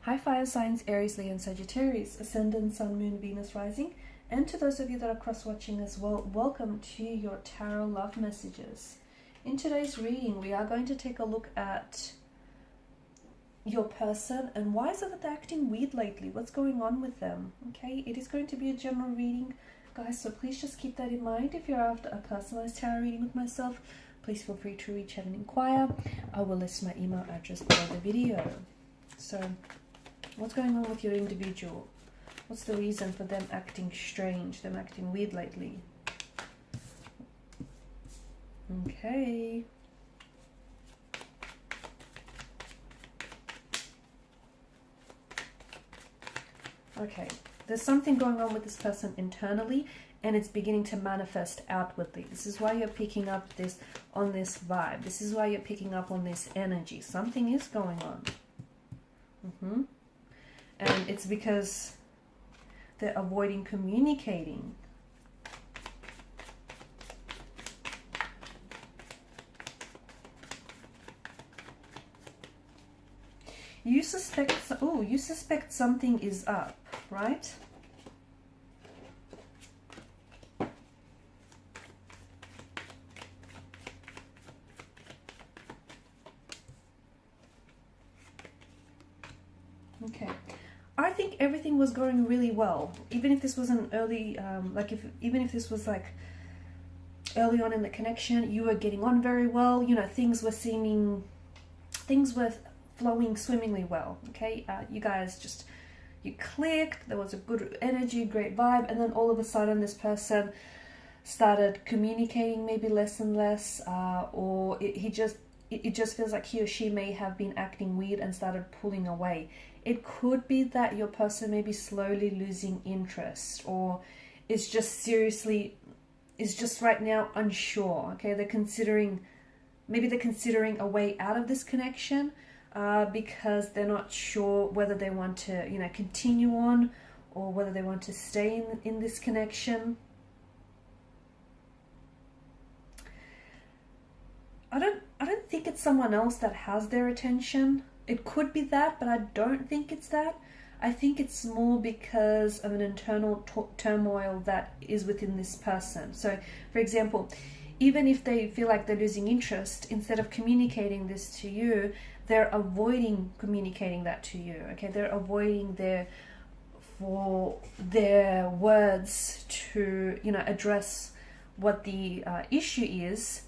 Hi fire signs, Aries, Leo and Sagittarius, Ascendant, Sun, Moon, Venus, Rising. And to those of you that are cross-watching as well, welcome to your tarot love messages. In today's reading, we are going to take a look at your person and why is it that they're acting weird lately? What's going on with them? Okay, it is going to be a general reading, guys, so please just keep that in mind. If you're after a personalized tarot reading with myself, please feel free to reach out and inquire. I will list my email address below the video. So, what's going on with your individual? What's the reason for them acting strange, them acting weird lately? Okay. Okay, there's something going on with this person internally and it's beginning to manifest outwardly. This is why you're picking up this on this vibe. This is why you're picking up on this energy. Something is going on. And it's because they're avoiding communicating. You suspect, oh, you suspect something is up, right? Okay. I think everything was going really well, even if this was an early, even if this was like early on in the connection, you were getting on very well, you know, things were flowing swimmingly well, okay? You guys just, you clicked, there was a good energy, great vibe, and then all of a sudden this person started communicating maybe less and less, or it just feels like he or she may have been acting weird and started pulling away. It could be that your person may be slowly losing interest, or is just right now unsure, okay? Maybe they're considering a way out of this connection because they're not sure whether they want to, you know, continue on or whether they want to stay in this connection. I don't think it's someone else that has their attention. It could be that, but I don't think it's that. I think it's more because of an internal turmoil that is within this person. So, for example, even if they feel like they're losing interest, instead of communicating this to you, they're avoiding communicating that to you. Okay, they're avoiding their words to, you know, address what the issue is,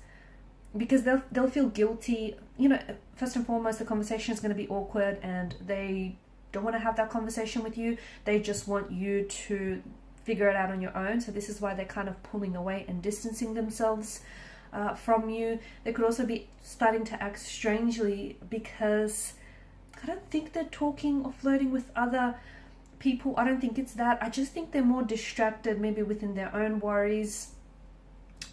because they'll feel guilty. You know, first and foremost, the conversation is going to be awkward and they don't want to have that conversation with you. They just want you to figure it out on your own. So this is why they're kind of pulling away and distancing themselves from you. They could also be starting to act strangely because I don't think they're talking or flirting with other people. I don't think it's that. I just think they're more distracted, maybe within their own worries.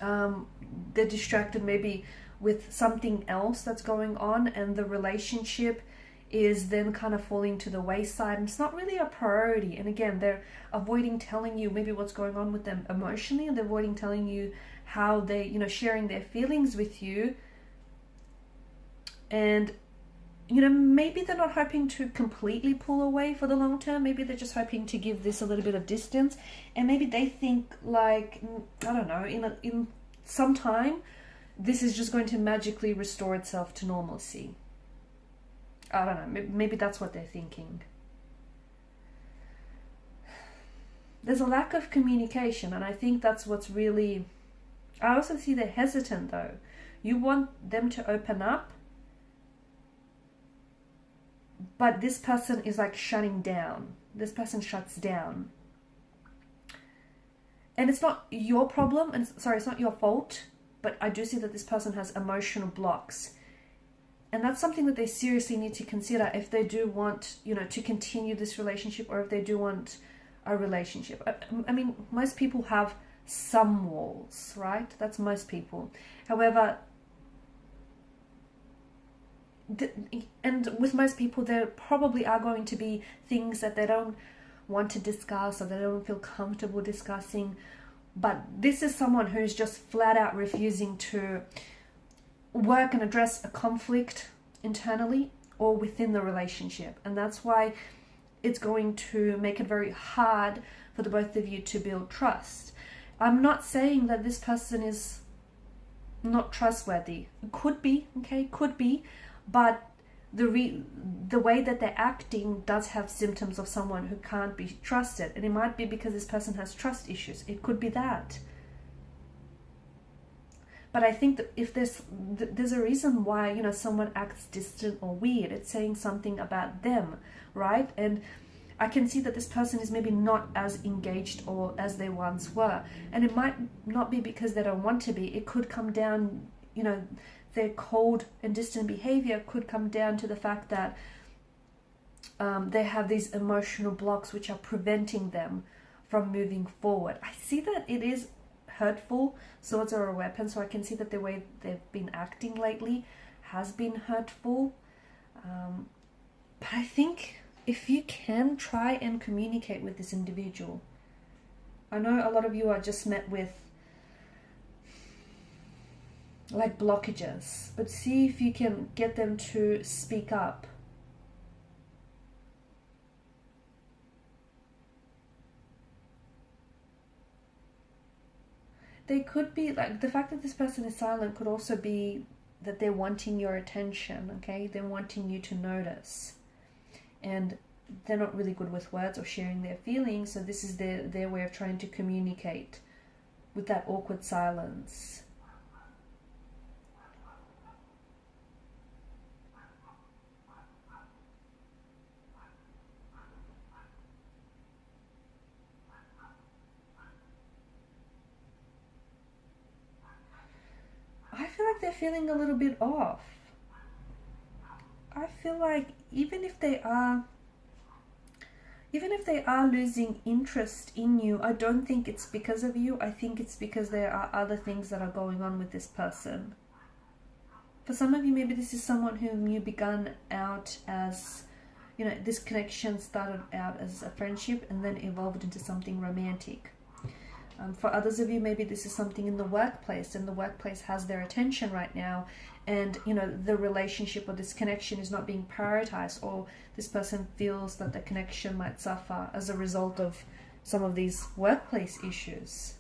They're distracted maybe with something else that's going on, and the relationship is then kind of falling to the wayside, and it's not really a priority. And again, they're avoiding telling you maybe what's going on with them emotionally, and they're avoiding telling you how they, you know, sharing their feelings with you. And, you know, maybe they're not hoping to completely pull away for the long term. Maybe they're just hoping to give this a little bit of distance, and maybe they think like, I don't know, in some time this is just going to magically restore itself to normalcy. I don't know, maybe that's what they're thinking. There's a lack of communication, and I think that's what's really... I also see they're hesitant though. You want them to open up, but this person is like shutting down. This person shuts down. And it's not your problem, and sorry, it's not your fault, but I do see that this person has emotional blocks. And that's something that they seriously need to consider if they do want, you know, to continue this relationship, or if they do want a relationship. I mean, most people have some walls, right? That's most people. However, and with most people, there probably are going to be things that they don't want to discuss or they don't feel comfortable discussing. But this is someone who's just flat out refusing to work and address a conflict internally, or within the relationship. And that's why it's going to make it very hard for the both of you to build trust. I'm not saying that this person is not trustworthy. It could be, okay, could be, but the way that they're acting does have symptoms of someone who can't be trusted. And it might be because this person has trust issues. It could be that. But I think that if there's a reason why, you know, someone acts distant or weird, it's saying something about them, right? And I can see that this person is maybe not as engaged or as they once were. And it might not be because they don't want to be. It could come down, you know, their cold and distant behavior could come down to the fact that they have these emotional blocks which are preventing them from moving forward. I see that it is hurtful. Swords are a weapon, so I can see that the way they've been acting lately has been hurtful. But I think if you can try and communicate with this individual, I know a lot of you are just met with like blockages, but see if you can get them to speak up. They could be like, the fact that this person is silent could also be that they're wanting your attention, okay? They're wanting you to notice. And they're not really good with words or sharing their feelings, so this is their way of trying to communicate with that awkward silence. I feel like they're feeling a little bit off. I feel like even if they are losing interest in you, I don't think it's because of you. I think it's because there are other things that are going on with this person. For some of you, maybe this is someone whom you begun out as, you know, this connection started out as a friendship and then evolved into something romantic. For others of you, maybe this is something in the workplace, and the workplace has their attention right now, and you know, the relationship or this connection is not being prioritized, or this person feels that the connection might suffer as a result of some of these workplace issues.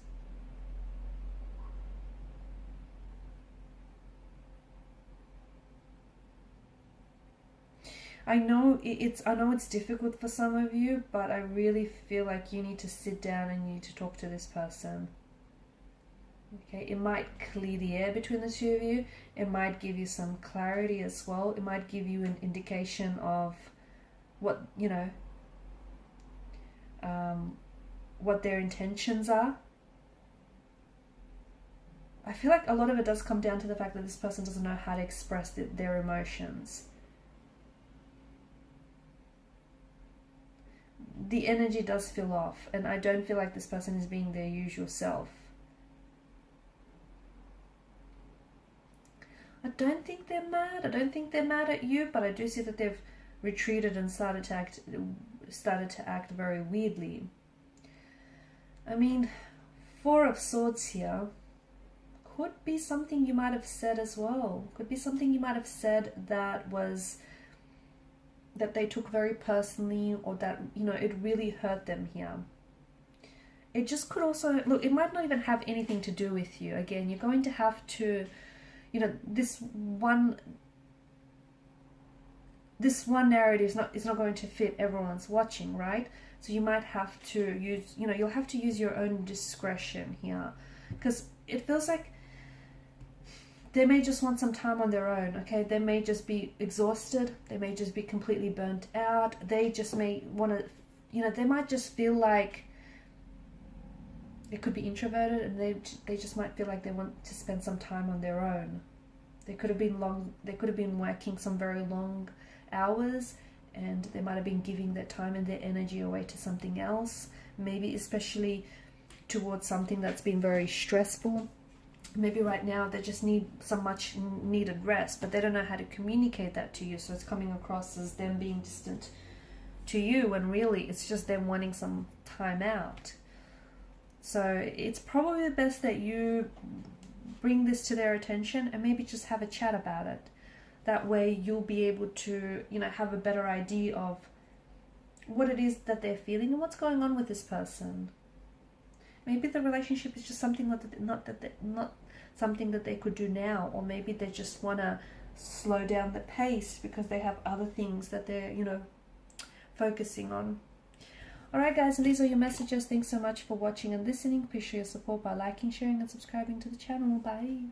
I know it's difficult for some of you, but I really feel like you need to sit down and you need to talk to this person. Okay, it might clear the air between the two of you. It might give you some clarity as well. It might give you an indication of what, you know, what their intentions are. I feel like a lot of it does come down to the fact that this person doesn't know how to express their emotions. The energy does feel off, and I don't feel like this person is being their usual self. I don't think they're mad. I don't think they're mad at you, but I do see that they've retreated and started to act very weirdly. I mean, Four of Swords here could be something you might have said as well. Could be something you might have said that they took very personally, or that, you know, it really hurt them here. It just could also, look, it might not even have anything to do with you. Again, you're going to have to, you know, this one narrative is not going to fit everyone's watching, right? So you might have to use, you know, you'll have to use your own discretion here, because it feels like they may just want some time on their own, okay? They may just be exhausted. They may just be completely burnt out. They just may want to, you know, they might just feel like they could be introverted, and they just might feel like they want to spend some time on their own. They could have been working some very long hours, and they might have been giving their time and their energy away to something else, maybe especially towards something that's been very stressful. Maybe right now they just need some much needed rest, but they don't know how to communicate that to you, so it's coming across as them being distant to you, when really it's just them wanting some time out. So it's probably best that you bring this to their attention and maybe just have a chat about it. That way you'll be able to, you know, have a better idea of what it is that they're feeling and what's going on with this person. Maybe the relationship is just something not something that they could do now, or maybe they just want to slow down the pace because they have other things that they're, you know, focusing on. Alright guys, and these are your messages. Thanks so much for watching and listening. Please show your support by liking, sharing and subscribing to the channel. Bye.